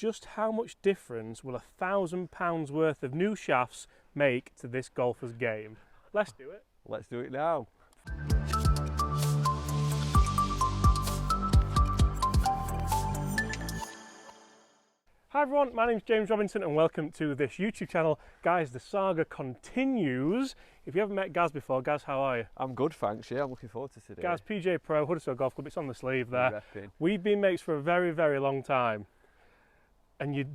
just how much difference will £1,000 worth of new shafts make to this golfer's game. Let's do it. Let's do it now. Hi everyone, my name's James Robinson and welcome to this YouTube channel. Guys, the saga continues. If you haven't met Gaz before, Gaz, how are you? I'm good, thanks. Yeah, I'm looking forward to today. Gaz, PJ Pro, Huddersfield Golf Club, it's on the sleeve there. Repping. We've been mates for a very, very long time. And you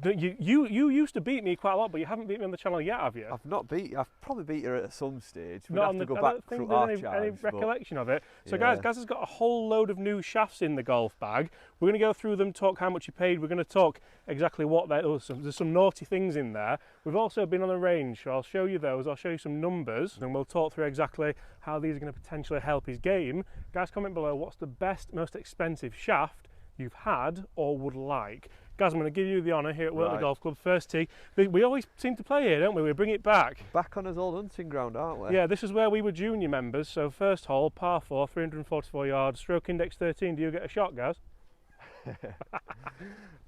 used to beat me quite a lot, but you haven't beat me on the channel yet, have you? I've probably beat you at some stage. We'd Not have on to the, go I back don't think through there's any archives, but recollection of it. So yeah. Gaz has got a whole load of new shafts in the golf bag. We're going to go through them, talk how much you paid. We're going to talk exactly what there's some naughty things in there. We've also been on the range, so I'll show you those. I'll show you some numbers, and we'll talk through exactly how these are going to potentially help his game. Guys, comment below what's the best, most expensive shaft you've had or would like. Gaz, I'm going to give you the honour here at Wortley Golf Club, first tee. We always seem to play here, don't we? We bring it back. Back on his old hunting ground, aren't we? Yeah, this is where we were junior members. So first hole, par 4, 344 yards, stroke index 13. Do you get a shot, Gaz?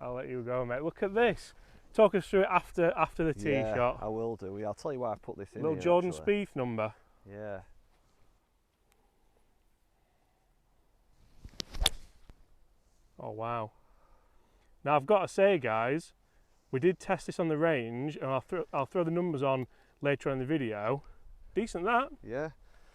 I'll let you go, mate. Look at this. Talk us through it after the tee shot. I will do. Yeah, I'll tell you why I put this in. Little here, Jordan actually. Spieth number. Yeah. Oh wow. Now I've got to say, guys, we did test this on the range, and I'll throw the numbers on later on in the video. Decent that. Yeah.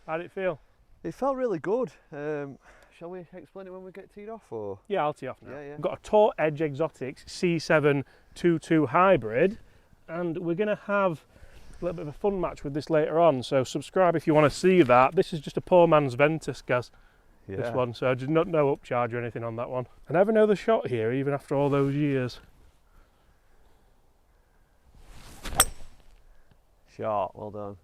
How did it feel? It felt really good. Shall we explain it when we get teed off, or? Yeah, I'll tee off now. Yeah. We've got a Tour Edge Exotics C722 hybrid, and we're going to have a little bit of a fun match with this later on. So subscribe if you want to see that. This is just a poor man's Ventus, Gaz. Yeah. This one, so just no upcharge or anything on that one. I never know the shot here, even after all those years. Shot, well done.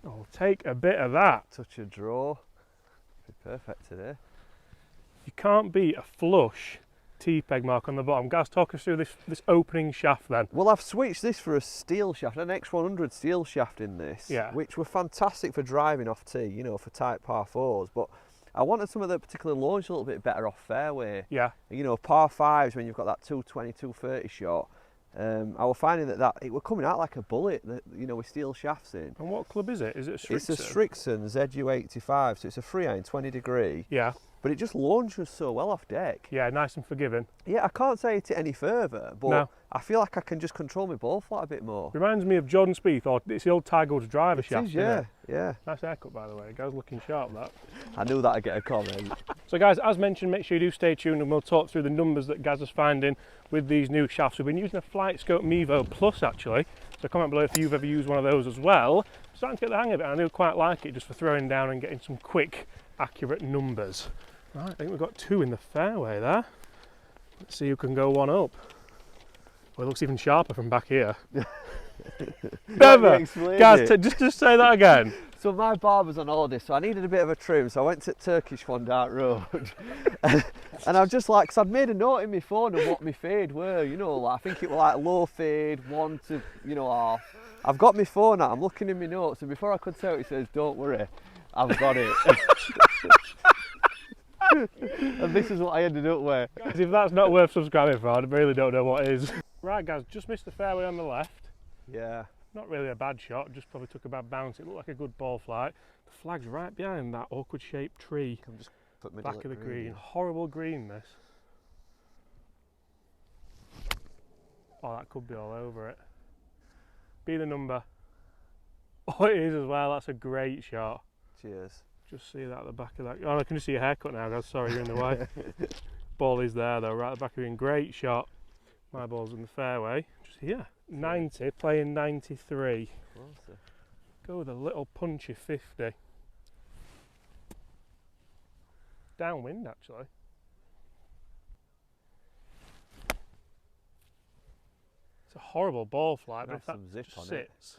I'll take a bit of that. Touch of draw. Be perfect today. You can't beat a flush T-peg mark on the bottom. Guys, talk us through this opening shaft then. Well, I've switched this for a steel shaft, an X100 steel shaft in this, Yeah. which were fantastic for driving off tee, you know, for tight par 4s, but I wanted some of the particular launch a little bit better off fairway. Yeah. You know, par 5s when you've got that 220, 230 shot. I was finding that it were coming out like a bullet, you know, with steel shafts in. And what club is it? Is it a Strixon? It's a Strixon ZU85, so it's a free iron, 20 degree. Yeah. But it just launches so well off deck. Yeah, nice and forgiving. Yeah, I can't say it any further, but No. I feel like I can just control my ball flat a bit more. Reminds me of Jordan Spieth, or it's the old Tiger Woods driver shaft. It is, yeah, isn't it? yeah. Nice haircut, by the way. Guy's looking sharp, that. I knew that I'd get a comment. So guys, as mentioned, make sure you do stay tuned and we'll talk through the numbers that Gaz is finding with these new shafts. We've been using a Flight Scope Mevo Plus actually, so comment below if you've ever used one of those as well. I'm starting to get the hang of it, and I do quite like it just for throwing down and getting some quick, accurate numbers. Right, I think we've got 2 in the fairway there. Let's see who can go one up. Well, it looks even sharper from back here. Never! Guys, just say that again. So my barber's on holiday, so I needed a bit of a trim, so I went to Turkish one down road. And I'm just like, because I'd made a note in my phone of what my fade were, you know, like, I think it was like low fade, 1 to, you know, half. I've got my phone out, I'm looking in my notes, and before I could tell it says, don't worry, I've got it. And this is what I ended up with. Guys, if that's not worth subscribing for, I really don't know what is. Right guys, just missed the fairway on the left. Yeah. Not really a bad shot, just probably took a bad bounce. It looked like a good ball flight. The flag's right behind that awkward shaped tree. I'm just put Back of the green. Horrible green this. Oh, that could be all over it. Be the number. Oh, it is as well. That's a great shot. Cheers. Just see that at the back of that. Oh, I can just see your haircut now, guys. Sorry, you're in the way. Ball is there though, right at the back of the green. Great shot. My ball's in the fairway. Just here. 90, playing 93. Closer. Go with a little punchy 50. Downwind actually. It's a horrible ball flight, but if that Some zip on it. sits.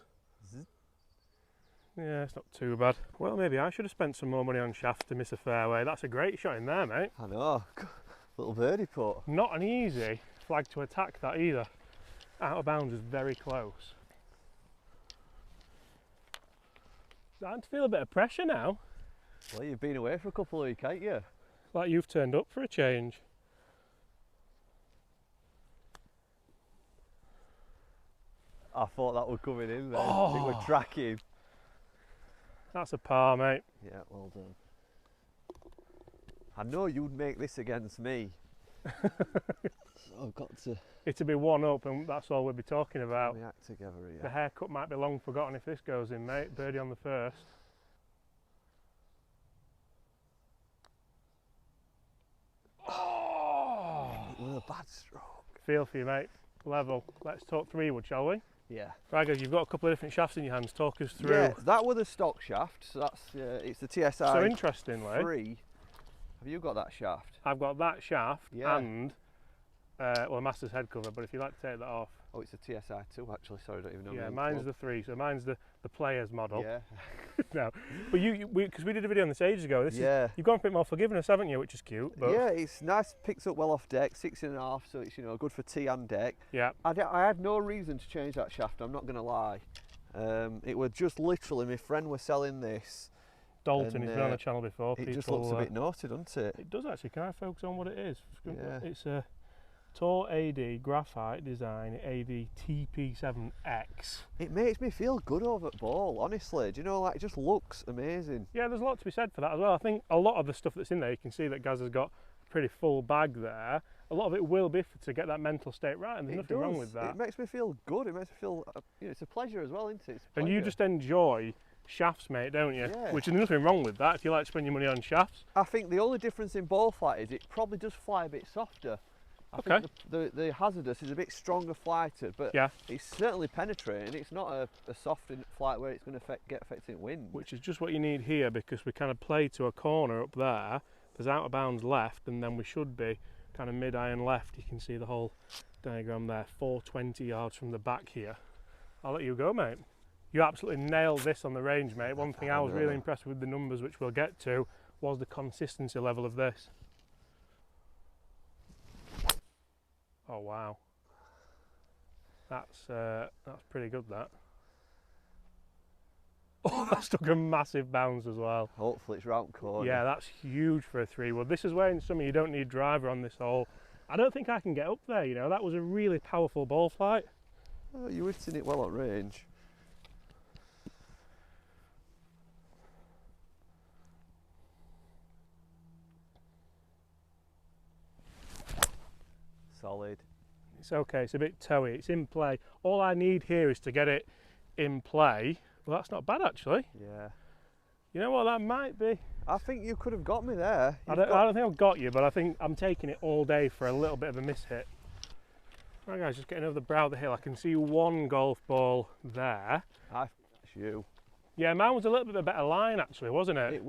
Yeah, it's not too bad. Well, maybe I should have spent some more money on shaft to miss a fairway. That's a great shot in there, mate. I know. Little birdie putt. Not an easy flag to attack that either. Out of bounds is very close. Starting to feel a bit of pressure now. Well, you've been away for a couple of weeks, ain't you? Like you've turned up for a change. I thought that was coming in then. Oh. It was tracking. That's a par, mate. Yeah, well done. I know you'd make this against me. So I've got to It'll be one up, and that's all we'll be talking about. we act together here. The haircut might be long forgotten if this goes in, mate. Birdie on the first. Oh! It was a bad stroke. Feel for you, mate. Level. Let's talk 3-wood, shall we? Yeah. Right, guys, you've got a couple of different shafts in your hands. Talk us through. Yeah, that was a stock shaft. So that's it's the TSI So interestingly, 3. Have you got that shaft? I've got that shaft Yeah. and well, a master's head cover. But if you'd like to take that off, Oh, it's a TSI 2 actually. Sorry, I don't even know. yeah, the mine's club. the 3. So mine's the player's model. Yeah. No, but because we did a video on this ages ago. This Yeah. is, you've gone for a bit more forgiveness, haven't you? Which is cute. But Yeah, it's nice. Picks up well off deck. 6.5, so it's good for tee and deck. yeah. I had no reason to change that shaft. I'm not going to lie. It was just literally my friend was selling this. Dalton, And, he's been on the channel before. It just looks a bit naughty, doesn't it? It does actually. Can I focus on what it is? Yeah. It's a Tor AD Graphite Design AD TP7X. It makes me feel good over the ball, honestly. Do you know, like, it just looks amazing. Yeah, there's a lot to be said for that as well. I think a lot of the stuff that's in there, you can see that Gaz has got a pretty full bag there. A lot of it will be to get that mental state right, and there's nothing wrong with that. It makes me feel good. It makes me feel, it's a pleasure as well, isn't it? It's a And you pleasure. just enjoy shafts, mate, don't you? Yeah. Which is nothing wrong with that if you like to spend your money on shafts. I think the only difference in ball flight is it probably does fly a bit softer. I Okay. think the Hazardous is a bit stronger flighted, but Yeah. it's certainly penetrating. It's not a soft flight where it's going to get affected in wind. Which is just what you need here, because we kind of play to a corner up there. There's out of bounds left, and then we should be kind of mid-iron left. You can see the whole diagram there, 420 yards from the back here. I'll let you go, mate. You absolutely nailed this on the range, mate. One thing I was really impressed with the numbers, which we'll get to, was the consistency level of this. Oh wow, that's pretty good. That. Oh, that's took a massive bounce as well. Hopefully it's round corner. Yeah, that's huge for a 3-wood. This is where in summer you don't need driver on this hole. I don't think I can get up there, you know. That was a really powerful ball flight. Oh, you're hitting it well at range. Solid. It's okay, it's a bit toey, it's in play. All I need here is to get it in play. Well, that's not bad actually. Yeah. You know what, that might be. I think you could have got me there. I don't think I've got you, but I think I'm taking it all day for a little bit of a miss hit. Right guys, just getting over the brow of the hill. I can see one golf ball there. That's you. Yeah, mine was a little bit of a better line actually, wasn't it?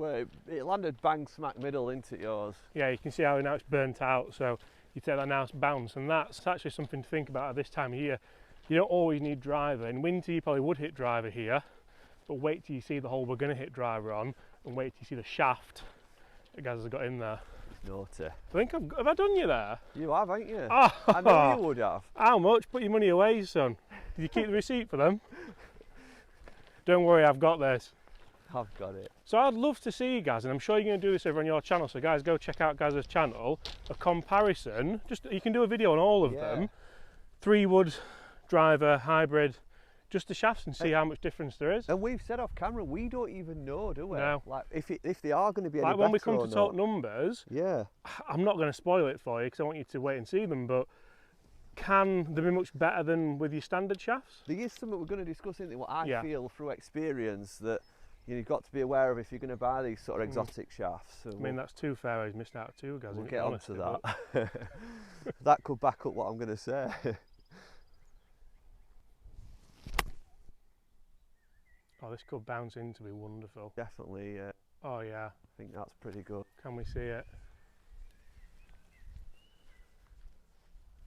It landed bang smack middle into yours. Yeah, you can see how now it's burnt out, so you take that nice bounce, and that's actually something to think about at this time of year. You don't always need driver. In winter you probably would hit driver here, but wait till you see the hole we're going to hit driver on, and wait till you see the shaft that Gaz has got in there. Naughty. I think have I done you there? You have, haven't you? Oh, I know you would have. How much? Put your money away, son. Did you keep the receipt for them? Don't worry, I've got this. I've got it. So I'd love to see, Gaz, and I'm sure you're going to do this over on your channel, so guys, go check out Gaz's channel, a comparison, just you can do a video on all of them, 3-wood, driver, hybrid, just the shafts, and see how much difference there is. And we've said off camera, we don't even know, do we? No. Like, if they are going to be any Like when we better come or to talk not. numbers, Yeah. I'm not going to spoil it for you because I want you to wait and see them, but can they be much better than with your standard shafts? There is something we're going to discuss, isn't it? What I Yeah. feel through experience that you've got to be aware of if you're going to buy these sort of exotic shafts. So I mean, that's 2 fairways missed out of 2, Gaz. we'll in get honesty, onto but- that. That could back up what I'm going to say. Oh, this could bounce in to be wonderful. Definitely, Oh yeah, I think that's pretty good. can we see it?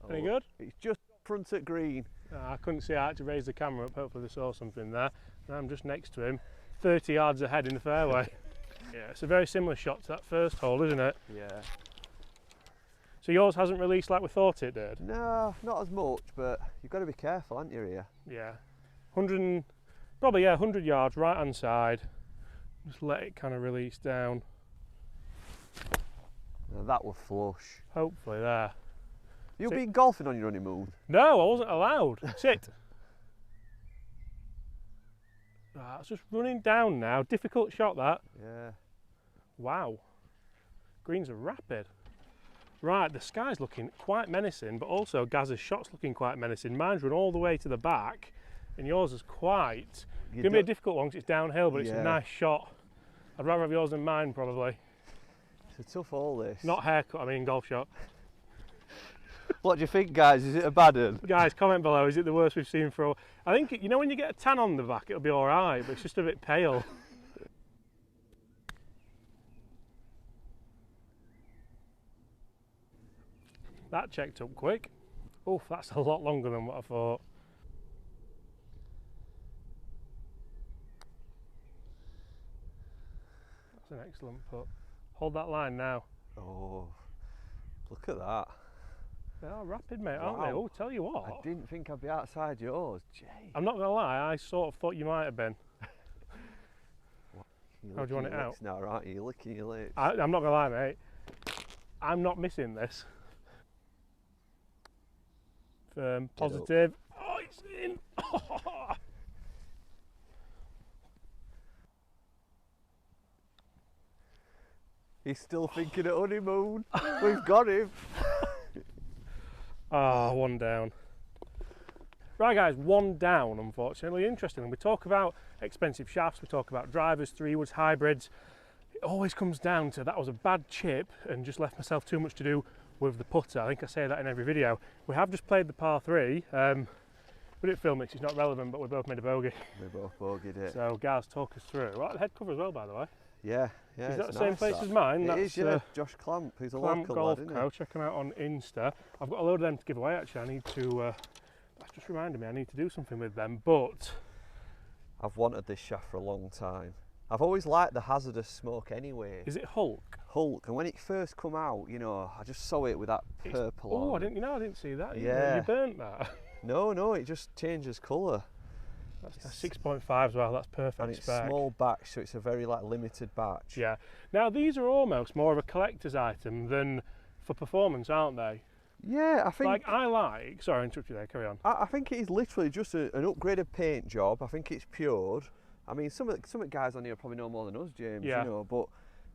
Oh, Any good? It's just front at green. I couldn't see. I had to raise the camera up. Hopefully they saw something there. And I'm just next to him, 30 yards ahead in the fairway. Yeah, it's a very similar shot to that first hole, isn't it? Yeah. So yours hasn't released like we thought it did? No, not as much, but you've got to be careful, aren't you, here? Yeah. 100 yards, right hand side. Just let it kind of release down. Now that was flush. Hopefully there. You've Sit. been golfing on your honeymoon? No, I wasn't allowed. Sit. Ah, it's just running down now. Difficult shot that. Yeah. Wow. Greens are rapid. Right, the sky's looking quite menacing, but also Gaz's shot's looking quite menacing. Mine's run all the way to the back, and yours is quite. It's going to be a difficult one because it's downhill, but it's a nice shot. I'd rather have yours than mine, probably. It's a tough hole, this. Not haircut, I mean golf shot. What do you think, guys? Is it a bad one? Guys, comment below, is it the worst we've seen for a... I think, you know when you get a tan on the back, it'll be alright, but it's just a bit pale. That checked up quick. Oof, that's a lot longer than what I thought. That's an excellent putt. Hold that line now. Oh, look at that. They are rapid, mate, aren't they? Oh, tell you what. I didn't think I'd be outside yours. Jay. I'm not going to lie, I sort of thought you might have been. How do you want it out? Now, aren't you? You're licking your lips. I'm not going to lie, mate. I'm not missing this. Firm, positive. Oh, it's in. Oh. He's still thinking of honeymoon. We've got him. Ah, one down. Right guys, one down unfortunately. Interesting. We talk about expensive shafts, we talk about drivers, 3-woods, hybrids. It always comes down to that was a bad chip and just left myself too much to do with the putter. I think I say that in every video. We have just played the par 3. We didn't film it, it's not relevant, but we both made a bogey. We both bogeyed it. So Gaz, talk us through. Right, the head cover as well, by the way. Yeah, yeah. Is that the same place as mine? It is, yeah. Josh Clamp, who's a Clamp local Golf lad, isn't Co. Check him out on Insta. I've got a load of them to give away actually. I need to, that's just reminded me, I need to do something with them, but... I've wanted this shaft for a long time. I've always liked the hazardous smoke anyway. Is it Hulk? Hulk, and when it first come out, you know, I just saw it with that purple on. Oh, I didn't see that. Yeah. You burnt that. No, it just changes colour. That's 6.5 as well, that's perfect. And it's spec. small batch, so it's a very limited batch. Yeah. Now these are almost more of a collector's item than for performance, aren't they? Yeah, I think... Sorry, I interrupted you there, carry on. I think it is literally just an upgraded paint job. I think it's pured. I mean, some of the guys on here probably know more than us, James, Yeah. you know, but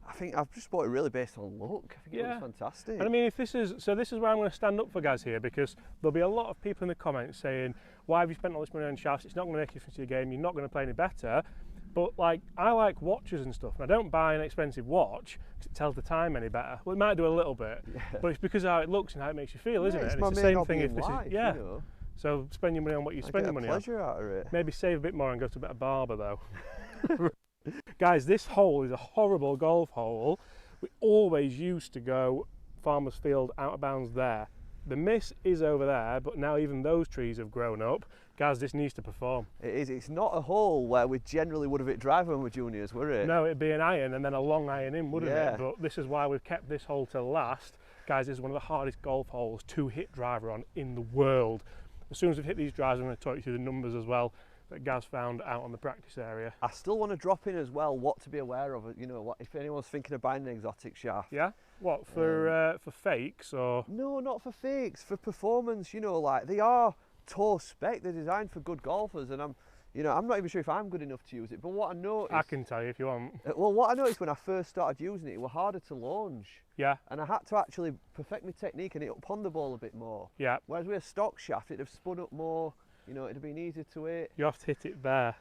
I think I've just bought it really based on look. I think it looks fantastic. And I mean, this is where I'm going to stand up for Gaz here, because there'll be a lot of people in the comments saying, why have you spent all this money on shafts? It's not going to make a difference to your game, you're not going to play any better. But like, I like watches and stuff, and I don't buy an expensive watch because it tells the time any better. Well, it might do a little bit, but it's because of how it looks and how it makes you feel, isn't it? And it's the same thing if this is, you know? So spend your money on what you spend your money on. Pleasure out of it. Maybe save a bit more and go to a better barber though. Guys, this hole is a horrible golf hole. We always used to go Farmers Field out of bounds there. The miss is over there, but now even those trees have grown up. Gaz, this needs to perform. It is. It's not a hole where we generally would have hit driver when we're juniors, would it? No, it'd be an iron and then a long iron in, wouldn't Yeah. it? But this is why we've kept this hole till last. Guys, this is one of the hardest golf holes to hit driver on in the world. As soon as we've hit these drives, I'm going to talk you through the numbers as well that Gaz found out on the practice area. I still want to drop in as well what to be aware of. You know, what if anyone's thinking of buying an exotic shaft. Yeah. What for fakes or? No, not for fakes. For performance. You know, like they are tour spec. They're designed for good golfers, and I'm not even sure if I'm good enough to use it. But what I noticed, I can tell you if you want. Well, what I noticed when I first started using it, it was harder to launch. Yeah. And I had to actually perfect my technique and it up on the ball a bit more. Yeah. Whereas with a stock shaft, it'd have spun up more. You know, it'd have been easier to hit. You have to hit it there,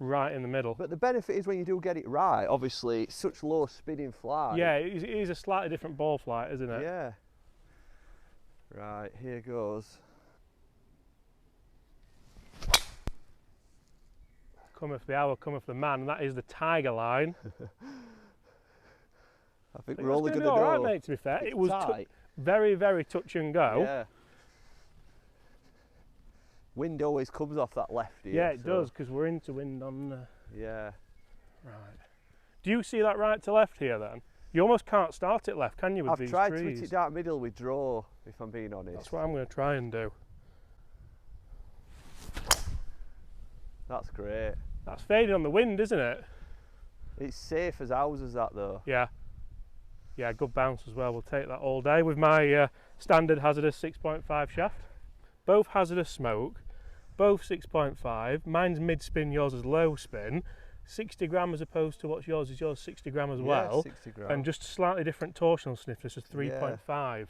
right in the middle. But the benefit is when you do get it right, obviously, it's such low spinning fly. Yeah, it is a slightly different ball flight, isn't it? Yeah. Right, here goes. Cometh the hour, cometh the man, and that is the tiger line. I think we're only going to go. go. All right, mate, to be fair. It's It was tight. very, very touch and go. Yeah. Wind always comes off that left here. Yeah, it does, because we're into wind on... Yeah. Right. Do you see that right to left here then? You almost can't start it left, can you, with these trees? I've tried to hit it down middle with draw, if I'm being honest. That's what I'm going to try and do. That's great. That's fading on the wind, isn't it? It's safe as houses, that though. Yeah. Yeah, good bounce as well. We'll take that all day with my standard hazardous 6.5 shaft. Both hazardous smoke, both 6.5. Mine's mid-spin, yours is low spin. 60 gram as opposed to what's yours, is yours 60 gram as well. 60 gram. And just slightly different torsional stiffness is 3.5.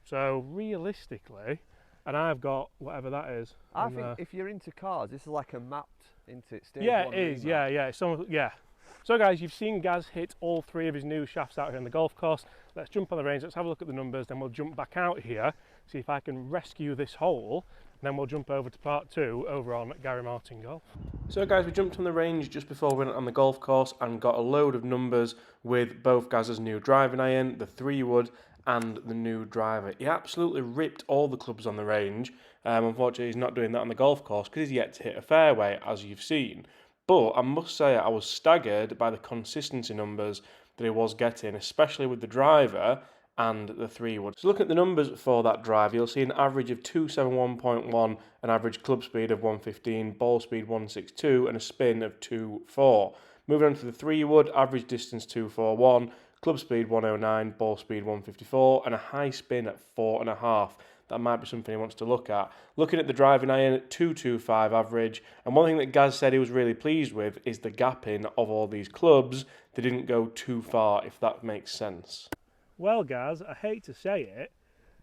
So realistically, and I've got whatever that is. I think if you're into cars, this is like a mapped into it. Yeah, it is. Yeah, yeah. So guys, you've seen Gaz hit all 3 of his new shafts out here on the golf course. Let's jump on the range, let's have a look at the numbers, then we'll jump back out here, see if I can rescue this hole, and then we'll jump over to part 2 over on Gary Martin Golf. So guys, we jumped on the range just before we went on the golf course and got a load of numbers with both Gaz's new driving iron, the 3-wood, and the new driver. He absolutely ripped all the clubs on the range. Unfortunately, he's not doing that on the golf course because he's yet to hit a fairway, as you've seen. But I must say, I was staggered by the consistency numbers that he was getting, especially with the driver and the 3-wood. So looking at the numbers for that drive, you'll see an average of 271.1, an average club speed of 115, ball speed 162, and a spin of 2.4. Moving on to the 3-wood, average distance 241, club speed 109, ball speed 154, and a high spin at 4.5. That might be something he wants to look at. Looking at the driving iron at 225 average, and one thing that Gaz said he was really pleased with is the gapping of all these clubs. They didn't go too far, if that makes sense. Well, Gaz, I hate to say it,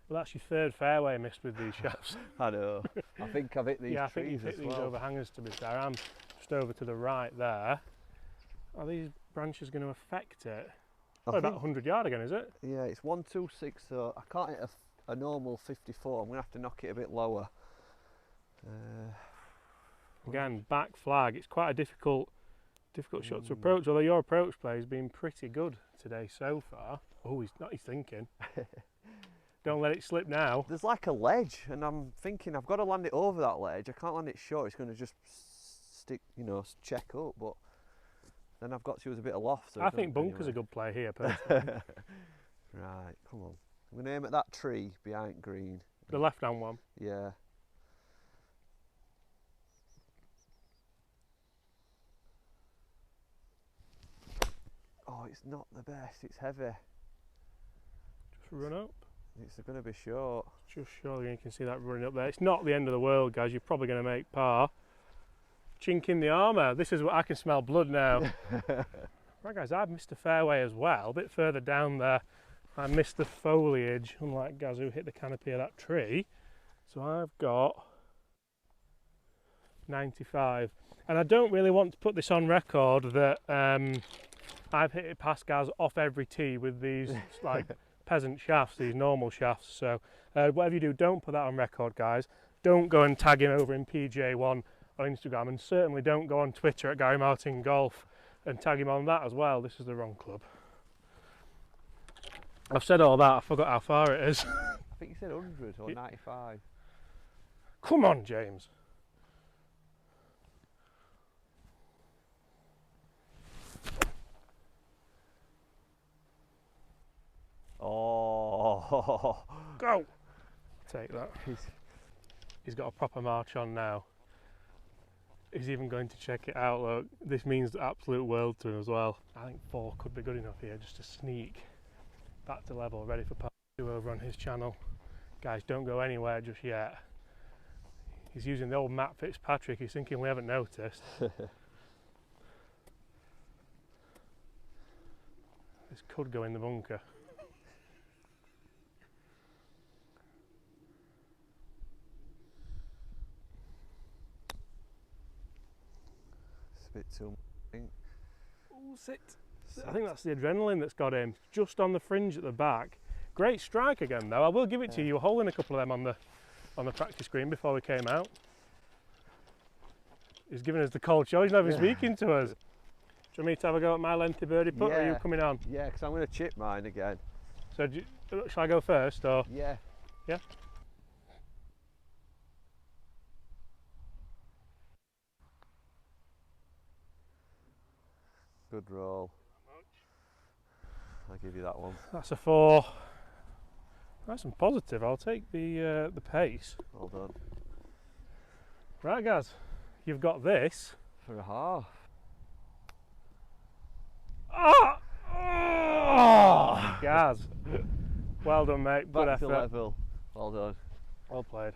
but that's your 3rd fairway missed with these shafts. I know. I think I've hit these trees as well. Yeah, I think you've hit these overhangers, to be fair. I'm just over to the right there. Are these branches going to affect it? Probably about 100 yard again, is it? Yeah, it's 126, so I can't hit a normal 54. I'm going to have to knock it a bit lower. Again, back flag. It's quite a difficult shot to approach, although your approach play has been pretty good today so far. Oh, he's thinking. Don't let it slip now. There's like a ledge, and I'm thinking I've got to land it over that ledge. I can't land it short, it's going to just stick, check up, but then I've got to use a bit of loft. So I think bunker's a good play here, personally. Right, come on. I'm going to aim at that tree behind green. The left-hand one? Yeah. Oh, it's not the best, it's heavy. Just run up. It's going to be short. Just short, you can see that running up there. It's not the end of the world, guys. You're probably going to make par. Chink in the armour. This is what I can smell blood now. Right, guys, I've missed a fairway as well. A bit further down there, I missed the foliage, unlike Gaz who hit the canopy of that tree. So I've got 95. And I don't really want to put this on record that I've hit it past Gaz off every tee with these like peasant shafts, these normal shafts. So whatever you do, don't put that on record, guys. Don't go and tag him over in PJ1 on Instagram, and certainly don't go on Twitter at Gary Martin Golf and tag him on that as well. This is the wrong club. I've said all that, I forgot how far it is. I think you said 100 or 95. Come on, James. Oh. Go! Take that. He's got a proper march on now. He's even going to check it out. Look, this means the absolute world to him as well. I think 4 could be good enough here just to sneak back to level, ready for part 2 over on his channel. Guys, don't go anywhere just yet. He's using the old Matt Fitzpatrick. He's thinking we haven't noticed. This could go in the bunker. Bit too much. Oh, sit. I think that's the adrenaline that's got him. Just on the fringe at the back. Great strike again though. I will give it to you. You were holding a couple of them on the practice green before we came out. He's giving us the cold show. He's not even speaking to us. Do you want me to have a go at my lengthy birdie putt, or are you coming on? Yeah, because I'm going to chip mine again. So shall I go first, or? Yeah. Yeah? Good roll. I'll give you that one. That's a 4. Nice and positive. I'll take the pace. Well done. Right, guys, you've got this. For a half. Oh! Oh! Gaz. Well done, mate. Good Back to effort. level. Well done. Well played.